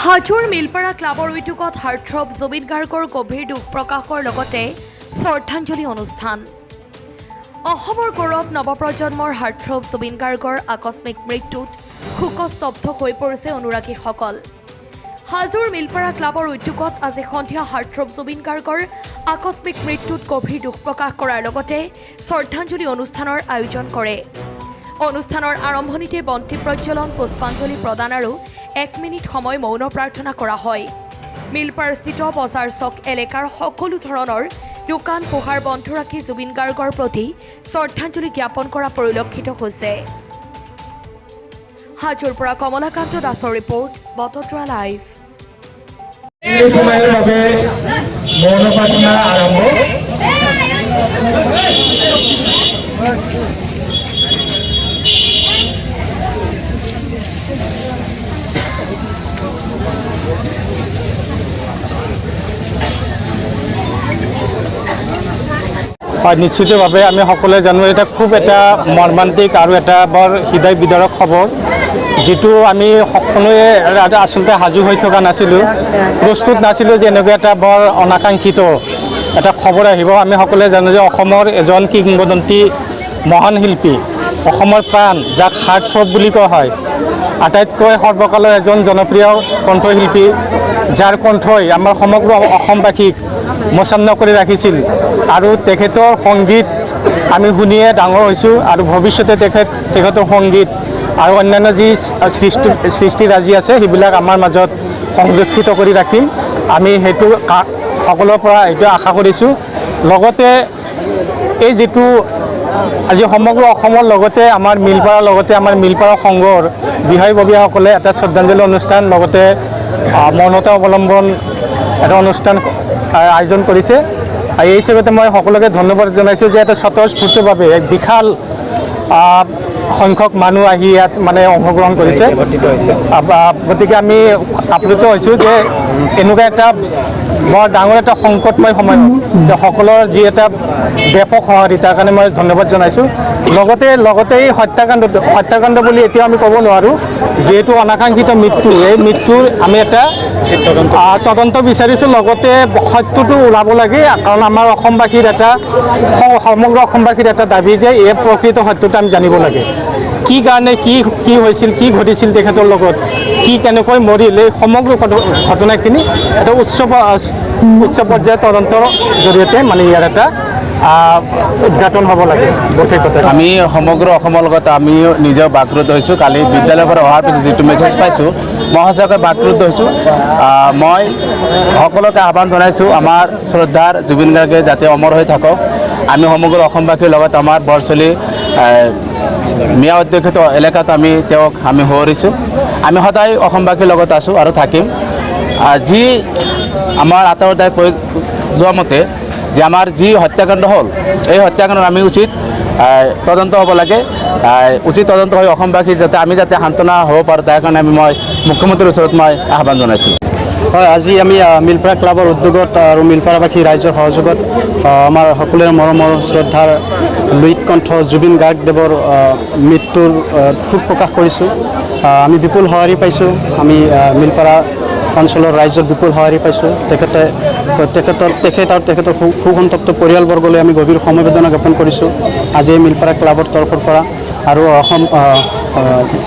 হাজোৰ মিলপাৰা ক্লাবৰ উদ্যোগত হাৰ্টথ্ৰব জুবিন গাৰ্গৰ গভীৰ দুখ প্ৰকাশৰ লগতে শ্ৰদ্ধাঞ্জলি অনুষ্ঠান। অসমৰ গৌৰৱ নৱপ্ৰজন্মৰ হাৰ্টথ্ৰব জুবিন গাৰ্গৰ আকস্মিক মৃত্যুত শোকস্তব্ধ হৈ পৰিছে অনুৰাগীসকল। হাজোৰ মিলপাৰা ক্লাবৰ উদ্যোগত আজি সন্ধিয়া হাৰ্টথ্ৰব জুবিন গাৰ্গৰ আকস্মিক মৃত্যুত গভীৰ দুখ প্ৰকাশ কৰাৰ লগতে শ্ৰদ্ধাঞ্জলি অনুষ্ঠানৰ আয়োজন কৰে। অনুষ্ঠানৰ আৰম্ভণিতে বন্তি প্ৰজ্বলন, পুষ্পাঞ্জলি প্ৰদান আৰু 1 মিনিট সময় মৌন প্ৰাৰ্থনা কৰা হয়। মিলপাৰাস্থিত বজাৰ চক এলেকাৰ সকলো ধৰণৰ দোকান পোহাৰ বন্ধ ৰাখি জুবিন গাৰ্গৰ প্ৰতি শ্ৰদ্ধাঞ্জলি জ্ঞাপন কৰা পৰিলক্ষিত হৈছে। হাজোৰ পৰা কমলাকান্ত দাসৰ ৰিপৰ্ট, বটদ্ৰা লাইভ। হয়, নিশ্চিতভাৱে আমি সকলোৱে জানো এটা খুব এটা মৰ্মান্তিক আৰু এটা বৰ হৃদয় বিদাৰক খবৰ, যিটো আমি সকলোৱে আচলতে সাজু হৈ থকা নাছিলোঁ, প্ৰস্তুত নাছিলোঁ যে এনেকুৱা এটা বৰ অনাকাংক্ষিত এটা খবৰ আহিব। আমি সকলোৱে জানো যে অসমৰ এজন কিংবদন্তী মহান শিল্পী, অসমৰ প্ৰাণ, যাক হাৰ্টথ্ৰব বুলি কোৱা হয়, আটাইতকৈ সৰ্বকালৰ এজন জনপ্ৰিয় কণ্ঠশিল্পী, যাৰ কণ্ঠই আমাৰ সমগ্ৰ অসমবাসীক মচান্ন কৰি ৰাখিছিল আৰু তেখেতৰ সংগীত আমি শুনিয়ে ডাঙৰ হৈছোঁ আৰু ভৱিষ্যতে তেখেতৰ সংগীত আৰু অন্যান্য যি সৃষ্টিৰাজি আছে সেইবিলাক আমাৰ মাজত সংৰক্ষিত কৰি ৰাখিম। আমি সেইটো সকলোৰে পৰা এইটো আশা কৰিছোঁ। লগতে এই যিটো আজি সমগ্ৰ অসমৰ লগতে আমাৰ মিলপাৰা সংঘৰ বিষয়ববীয়াসকলে এটা শ্ৰদ্ধাঞ্জলি অনুষ্ঠান লগতে মৌনতা অৱলম্বন এটা অনুষ্ঠান আয়োজন কৰিছে। এই হিচাপতে মই সকলোকে ধন্যবাদ জনাইছোঁ যে এটা স্বতঃস্ফূৰ্তভাৱে এক বিশাল সংখ্যক মানুহ আহি ইয়াত মানে অংশগ্ৰহণ কৰিছে। গতিকে আমি আপ্লুত হৈছোঁ যে এনেকুৱা এটা বৰ ডাঙৰ এটা সংকটময় সময়ত সকলৰ যি এটা ব্যাপক সহযোগিতাৰ কাৰণে মই ধন্যবাদ জনাইছোঁ। লগতে এই হত্যাকাণ্ড বুলি এতিয়াও আমি ক'ব নোৱাৰোঁ, যিহেতু অনাকাংক্ষিত মৃত্যু, এই মৃত্যুৰ আমি এটা তদন্ত বিচাৰিছোঁ। লগতে সত্যটো ওলাব লাগে, কাৰণ আমাৰ অসমবাসীৰ সমগ্ৰ অসমবাসীৰ এটা দাবী যে এই প্ৰকৃত সত্যটো আমি জানিব লাগে। কি কাৰণে কি হৈছিল, কি ঘটিছিল তেখেতৰ লগত, কেনেকৈ মৰিল, এই সমগ্ৰ ঘটনাখিনি এটা উচ্চ পৰ্যায়ৰ তদন্তৰ জৰিয়তে মানে ইয়াৰ এটা উদঘাটন হ'ব লাগে। আমি সমগ্ৰ অসমৰ লগত আমি নিজেও বাকৰুদ্ধ হৈছোঁ। কালি বিদ্যালয়ৰ পৰা অহাৰ পিছত যিটো মেছেজ পাইছোঁ, মই সঁচাকৈ বাকৰুদ্ধ হৈছোঁ। মই সকলোকে আহ্বান জনাইছোঁ, আমাৰ শ্ৰদ্ধাৰ জুবিন গাৰ্গে যাতে অমৰ হৈ থাকক। আমি সমগ্ৰ অসমবাসীৰ লগত আমাৰ বৰচলি মিয়া অধ্যুষিত এলেকাত তেওঁক আমি সোঁৱৰিছোঁ। আমি সদায় অসমবাসীৰ লগত আছোঁ আৰু থাকিম। যি আমাৰ আত্মহত্যাই কৈ যোৱা মতে যে আমাৰ যি হত্যাকাণ্ড হ'ল, এই হত্যাকাণ্ডত আমি উচিত তদন্ত হ'ব লাগে। উচিত তদন্ত হৈ অসমবাসী আমি যাতে সান্তনা হ'ব পাৰোঁ, তাৰ কাৰণে মই মুখ্যমন্ত্ৰীৰ ওচৰত মই আহ্বান জনাইছোঁ। হয়, আজি আমি মিলপাৰা ক্লাবৰ উদ্যোগত আৰু মিলপাৰাবাসী ৰাইজৰ সহযোগত আমাৰ সকলোৰে মৰমৰ শ্ৰদ্ধাৰ লুইত কণ্ঠ জুবিন গাৰ্গদেৱৰ মৃত্যুৰ শোক প্ৰকাশ কৰিছোঁ। আমি বিপুল সঁহাৰি পাইছোঁ। আমি মিলপাৰা অঞ্চলৰ ৰাইজৰ বিপুল সঁহাৰি পাইছোঁ। তেখেত আৰু তেখেতৰ সুসন্তপ্ত পৰিয়ালবৰ্গলৈ আমি গভীৰ সমবেদনা জ্ঞাপন কৰিছোঁ আজি এই মিলপাৰা ক্লাবৰ তৰফৰ পৰা। আৰু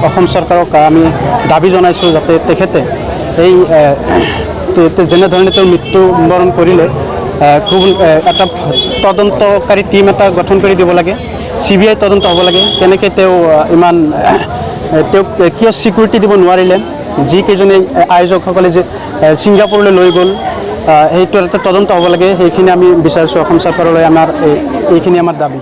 অসম চৰকাৰক আমি দাবী জনাইছোঁ যাতে তেখেতে এই যেনেধৰণে তেওঁৰ মৃত্যুবৰণ কৰিলে খুব এটা তদন্তকাৰী টীম এটা গঠন কৰি দিব লাগে। CBI তদন্ত হ'ব লাগে, কেনেকৈ তেওঁক কিয় ছিকিউৰিটি দিব নোৱাৰিলে, যিকেইজনে আয়োজকসকলে যে ছিংগাপুৰলৈ লৈ গ'ল, সেইটো এটা তদন্ত হ'ব লাগে। সেইখিনি আমি বিচাৰিছোঁ অসম চৰকাৰলৈ। এইখিনি আমাৰ দাবী।